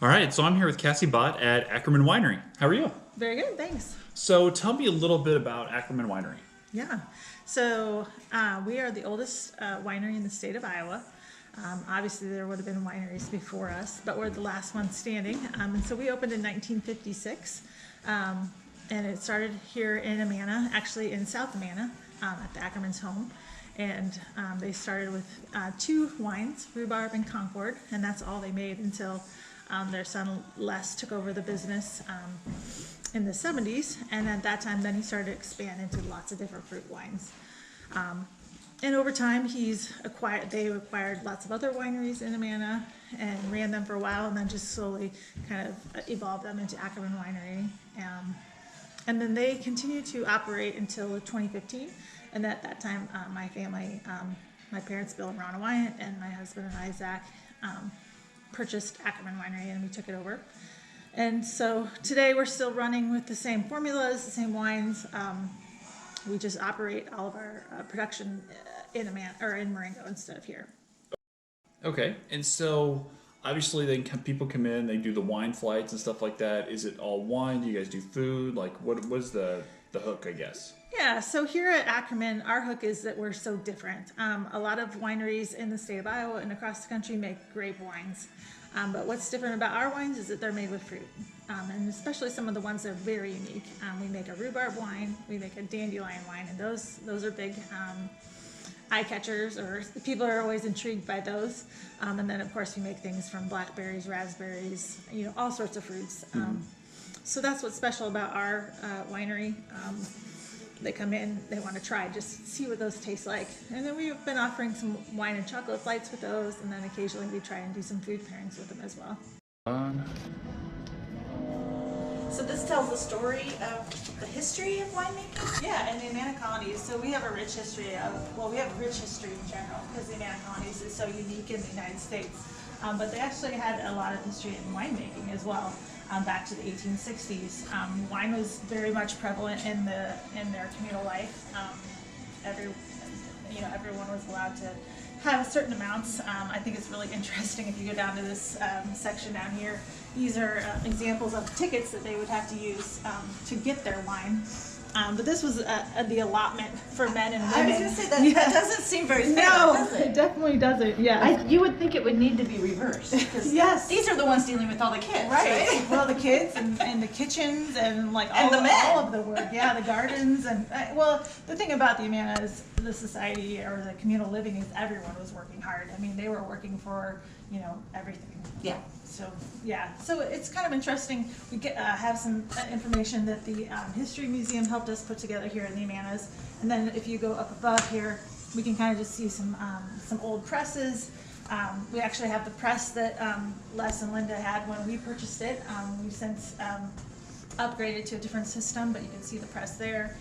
All right, so I'm here with Cassie Bott at Ackerman Winery. How are you? Very good, thanks. So tell me a little bit about Ackerman Winery. Yeah, so we are the oldest winery in the state of Iowa. Obviously, there would have been wineries before us, but we're the last one standing. And so we opened in 1956, and it started here in Amana, actually in South Amana, at the Ackerman's home. And they started with two wines, Rhubarb and Concord, and that's all they made until their son Les took over the business in the 70s, and at that time then he started to expand into lots of different fruit wines. And over time they acquired lots of other wineries in Amana and ran them for a while, and then just slowly kind of evolved them into Ackerman Winery. And then they continued to operate until 2015, and at that time my family, my parents, Bill and Ronna Wyatt, and my husband and I, Zach, purchased Ackerman Winery, and we took it over. And so today we're still running with the same formulas, the same wines. We just operate all of our production in Marengo instead of here. Okay, and so obviously people come in, they do the wine flights and stuff like that. Is it all wine? Do you guys do food? Like what was the hook, I guess? Yeah, so here at Ackerman, our hook is that we're so different. A lot of wineries in the state of Iowa and across the country make grape wines. But what's different about our wines is that they're made with fruit. And especially some of the ones that are very unique. We make a rhubarb wine, we make a dandelion wine, and those are big eye catchers, or people are always intrigued by those. And then of course we make things from blackberries, raspberries, all sorts of fruits. So that's what's special about our winery. They come in, they want to try, just see what those taste like. And then we've been offering some wine and chocolate flights with those, and then occasionally we try and do some food pairings with them as well. So this tells the story of the history of winemaking? Yeah, and the Amana Colonies. So we have a rich history we have a rich history in general, because the Amana Colonies is so unique in the United States. But they actually had a lot of history in winemaking as well. Back to the 1860s. Wine was very much prevalent in their communal life. Everyone was allowed to have certain amounts. I think it's really interesting if you go down to this section down here. These are examples of tickets that they would have to use to get their wine. But this was the allotment for men and women. I was going to say that doesn't seem very fair, does it? It definitely doesn't. Yeah. You would think it would need to be reversed. Yes. These are the ones dealing with all the kids, right? Well, the kids and the kitchens and all of the work. Yeah, the gardens and the thing about the Amana is the society or the communal living is everyone was working hard. I mean, they were working for everything. Yeah. So yeah, so it's kind of interesting. We have some information that the History Museum helped us put together here in the Amanas, and then if you go up above here, we can kind of just see some old presses. We actually have the press that Les and Linda had when we purchased it. We've since upgraded to a different system, but you can see the press there.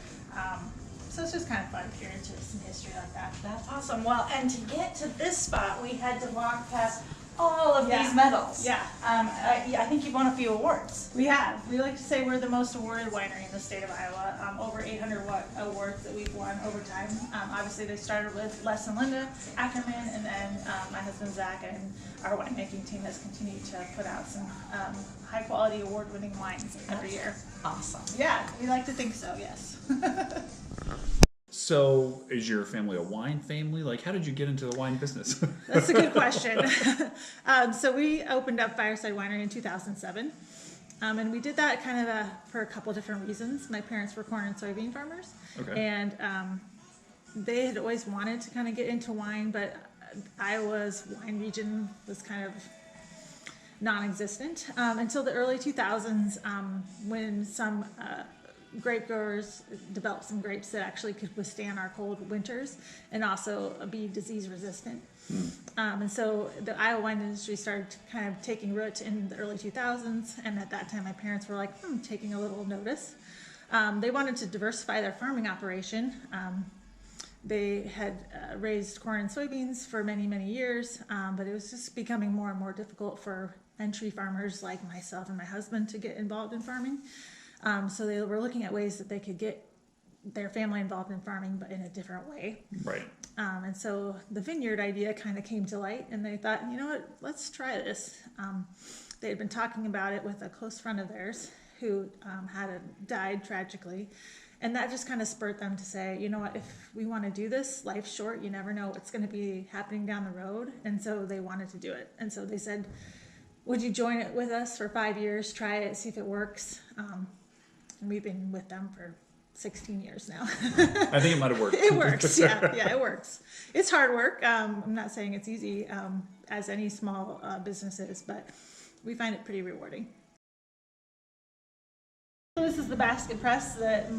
So it's just kind of fun to hear into some history like that. That's awesome. Well, and to get to this spot, we had to walk past all of these medals. Yeah. I think you've won a few awards. We have. We like to say we're the most awarded winery in the state of Iowa. Over 800 awards that we've won over time. Obviously, they started with Les and Linda Ackerman, and then my husband Zach and our winemaking team has continued to put out some high-quality, award-winning wines every year. Awesome. Yeah, we like to think so. Yes. So is your family a wine family? Like, how did you get into the wine business? That's a good question. So we opened up Fireside Winery in 2007. And we did that kind of for a couple different reasons. My parents were corn and soybean farmers. Okay. And they had always wanted to kind of get into wine, but Iowa's wine region was kind of non-existent until the early 2000s when some grape growers developed some grapes that actually could withstand our cold winters and also be disease resistant. And so the Iowa wine industry started kind of taking root in the early 2000s, and at that time my parents were like, taking a little notice. They wanted to diversify their farming operation. They had raised corn and soybeans for many, many years, but it was just becoming more and more difficult for entry farmers like myself and my husband to get involved in farming. So they were looking at ways that they could get their family involved in farming, but in a different way. Right. And so the vineyard idea kind of came to light, and they thought, you know what, let's try this. they had been talking about it with a close friend of theirs who died tragically. And that just kind of spurred them to say, you know what, if we want to do this, life's short, you never know what's going to be happening down the road. And so they wanted to do it. And so they said, would you join it with us for 5 years, try it, see if it works? And we've been with them for 16 years now. I think it might have worked. It works, yeah, it works. It's hard work. I'm not saying it's easy, as any small business is, but we find it pretty rewarding. So this is the basket press that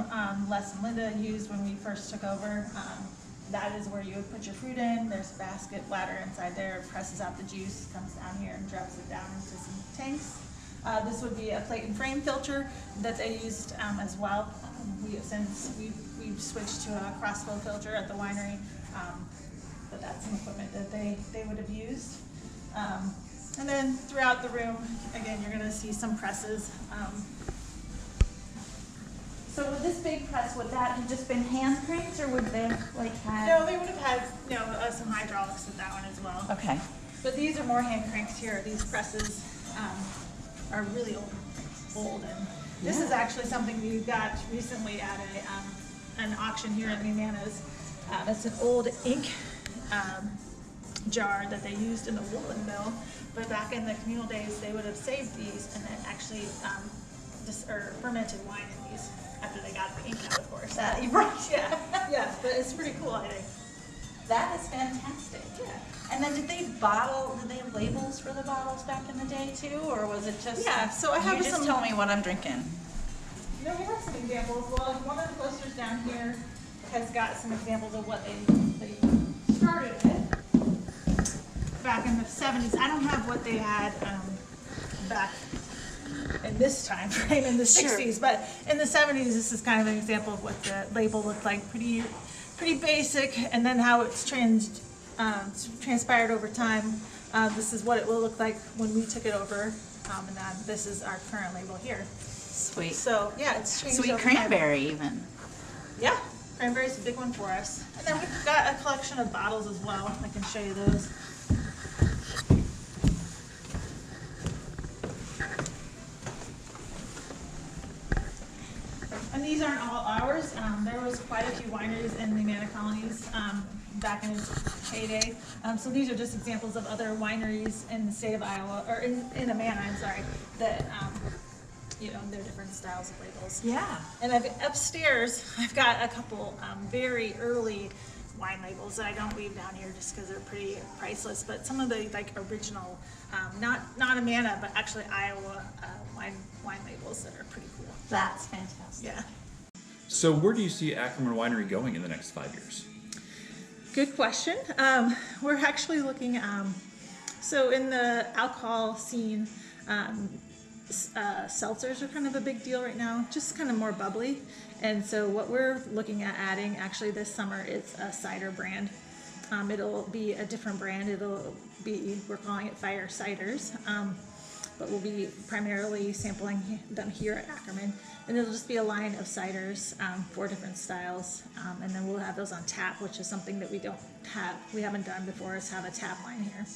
Les and Linda used when we first took over. That is where you would put your fruit in. There's a basket bladder inside there. It presses out the juice, comes down here and drops it down into some tanks. This would be a plate and frame filter that they used as well. Since we've switched to a crossflow filter at the winery, but that's some equipment that they would have used. And then throughout the room, again, you're going to see some presses. So with this big press, would that have just been hand cranked, or would they like had? No, they would have had some hydraulics with that one as well. Okay. But these are more hand cranked here. These presses are really old, and this is actually something we got recently at an auction here at Amana's. It's an old ink jar that they used in the woolen mill, but back in the communal days, they would have saved these and then actually fermented wine in these after they got the ink out, of course. Yeah, but it's pretty cool, I think. That is fantastic. Yeah. And then did they have labels for the bottles back in the day too, or was it just? Yeah, so I have you just tell me what I'm drinking. We have some examples. Well, one of the posters down here has got some examples of what they started with back in the 70s. I don't have what they had back in this time frame in the 60s, but in the 70s, this is kind of an example of what the label looked like. Pretty basic, and then how it's transpired over time. This is what it will look like when we took it over, and then this is our current label here. Sweet. So yeah, it's changed. Sweet over cranberry time. even. Yeah, cranberry's a big one for us. And then we've got a collection of bottles as well. I can show you those. And these aren't all ours. There was quite a few wineries in the Amana Colonies back in its heyday. So these are just examples of other wineries in the state of Iowa, or in Amana, I'm sorry, that they're different styles of labels. Yeah. And upstairs, I've got a couple very early wine labels that I don't leave down here just because they're pretty priceless. But some of the original, not Amana, but actually Iowa wine labels that are pretty cool. That's fantastic. Yeah. So where do you see Ackerman Winery going in the next 5 years? Good question. We're actually looking, so in the alcohol scene, seltzers are kind of a big deal right now, just kind of more bubbly. And so what we're looking at adding actually this summer is a cider brand. It'll be a different brand. We're calling it Fire Ciders, but we'll be primarily sampling them here at Ackerman. And it'll just be a line of ciders, 4 different styles. And then we'll have those on tap, which is something that we haven't done before, is have a tap line here.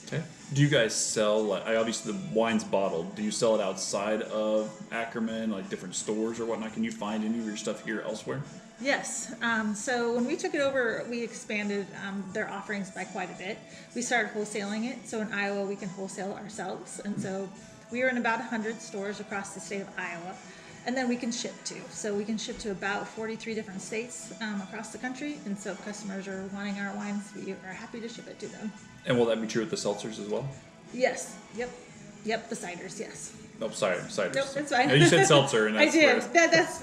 Okay. Do you guys sell, obviously the wine's bottled, do you sell it outside of Ackerman, like different stores or whatnot? Can you find any of your stuff here elsewhere? Yes. So when we took it over, we expanded their offerings by quite a bit. We started wholesaling it. So in Iowa, we can wholesale ourselves. And so we are in about 100 stores across the state of Iowa. And then we can ship to. So we can ship to about 43 different states across the country. And so if customers are wanting our wines, we are happy to ship it to them. And will that be true with the seltzers as well? Yes. Yep. The ciders. Yes. Oh, sorry, ciders. Nope, that's fine. You said seltzer, and I that's did.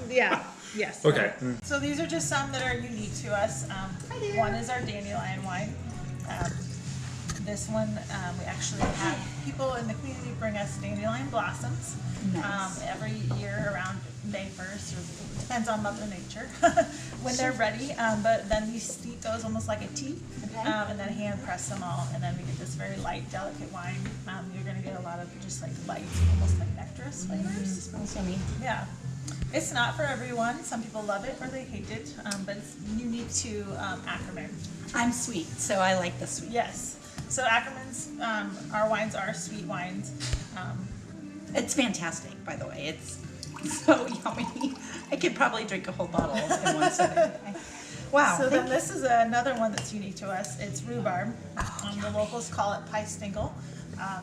where- Yeah. Yes. Okay. So these are just some that are unique to us. One is our dandelion wine. This one, we actually have people in the community bring us dandelion blossoms every year around May 1st, or it depends on Mother Nature, when they're ready. But then we steep those almost like a tea, and then hand press them all, and then we get this very light, delicate wine. You're going to get a lot of just like light, almost like nectarous flavors. Smells yummy. Yeah. It's not for everyone. Some people love it or they hate it, but it's unique to Ackerman. I'm sweet, so I like the sweet. Yes. So Ackerman's, our wines are sweet wines. It's fantastic, by the way. It's so yummy. I could probably drink a whole bottle in one sitting. Wow. So then this is another one that's unique to us. It's rhubarb. The locals call it Peistinkel.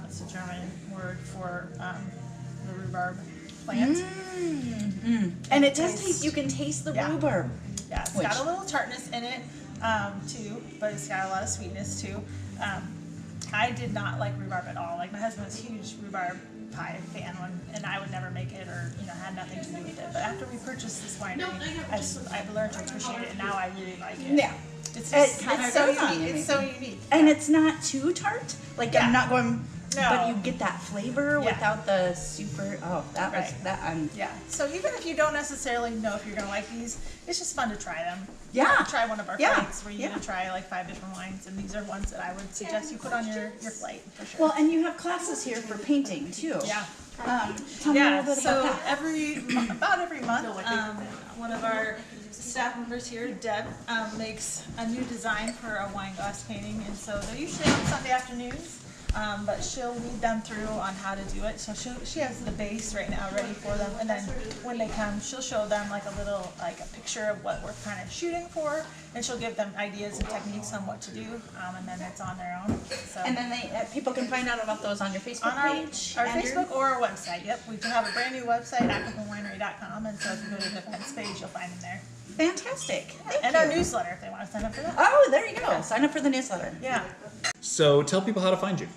It's a German word for the rhubarb plant. And it does taste, you can taste the rhubarb. Yeah, it's got a little tartness in it too, but it's got a lot of sweetness too. I did not like rhubarb at all. Like my husband was a huge rhubarb pie fan, and I would never make it, or had nothing to do with it. But after we purchased this winery, I've learned to appreciate it, and now I really like it. Yeah, it's so unique. It's so unique, and it's not too tart. Like I'm not going. No. But you get that flavor without the super. Oh, that was that. Yeah. So even if you don't necessarily know if you're gonna like these, it's just fun to try them. Yeah. Try one of our flights where you get to try like 5 different wines, and these are ones that I would suggest you put on your flight for sure. Well, and you have classes here for painting too. Yeah. Tell me a little bit about that. About every month, one of our staff members here, Deb, makes a new design for a wine glass painting, and so they're usually on Sunday afternoons. But she'll lead them through on how to do it. So she has the base right now ready for them, and then when they come, she'll show them like a picture of what we're kind of shooting for, and she'll give them ideas and techniques on what to do, and then it's on their own. So. And then people can find out about those on your Facebook page? Our Facebook or our website. Yep, we have a brand new website, ackermanwinery.com, and so if you go to the events page, you'll find them there. Fantastic. Thank our you. newsletter if they want to sign up for that. Oh, there you go. Sign up for the newsletter. Yeah. So tell people how to find you.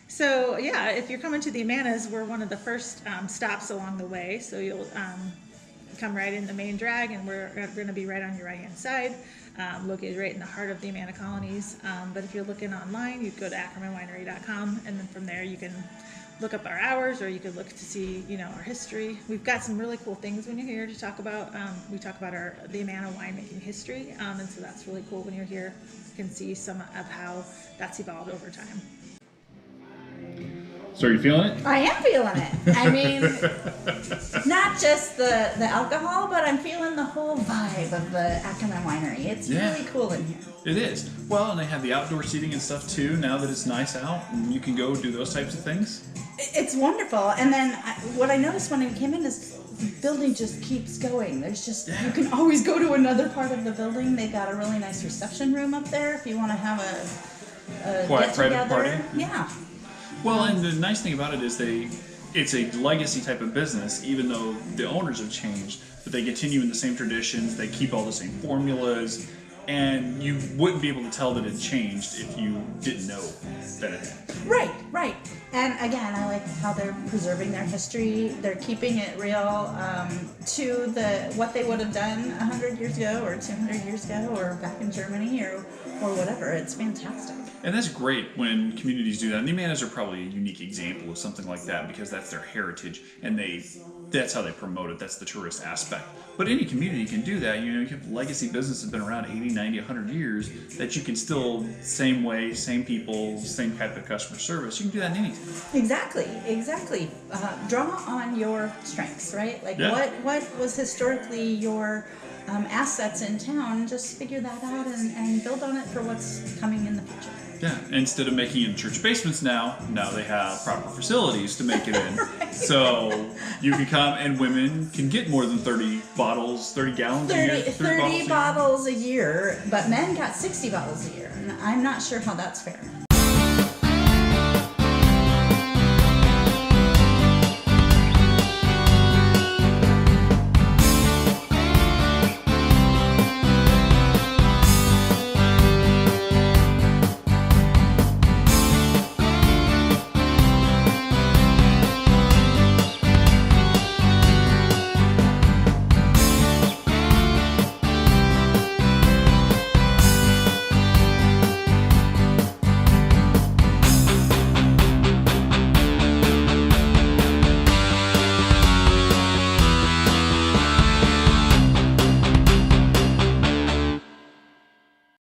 So yeah, if you're coming to the Amanas, we're one of the first stops along the way. So you'll come right in the main drag, and we're going to be right on your right-hand side, located right in the heart of the Amana Colonies. But if you're looking online, you go to ackermanwinery.com, and then from there you can look up our hours, or you could look to see, our history. We've got some really cool things when you're here to talk about. We talk about the Amana winemaking history, and so that's really cool when you're here. You can see some of how that's evolved over time. So are you feeling it? I am feeling it. I mean, not just the alcohol, but I'm feeling the whole vibe of the Ackerman Winery. It's really cool in here. It is. Well, and they have the outdoor seating and stuff too, now that it's nice out, and you can go do those types of things. It's wonderful. And then what I noticed when I came in is the building just keeps going. There's just, you can always go to another part of the building. They've got a really nice reception room up there if you want to have a Quiet private party. Yeah. Well, and the nice thing about it is it's a legacy type of business, even though the owners have changed, but they continue in the same traditions, they keep all the same formulas, and you wouldn't be able to tell that it changed if you didn't know that it had. Right. And again, I like how they're preserving their history. They're keeping it real to what they would have done 100 years ago or 200 years ago or back in Germany or whatever. It's fantastic. And that's great when communities do that. And the Amanas are probably a unique example of something like that because that's their heritage, and that's how they promote it. That's the tourist aspect. But any community can do that. You have legacy business that's been around 80, 90, 100 years that you can still, same way, same people, same type of customer service. You can do that in anything. Exactly. Draw on your strengths, right? Like what was historically your assets in town, just figure that out and build on it for what's coming in the future. Yeah, instead of making it in church basements now they have proper facilities to make it in. Right. So you can come, and women can get more than 30 bottles, 30 gallons a year. 30 bottles a year, but men got 60 bottles a year, and I'm not sure how that's fair.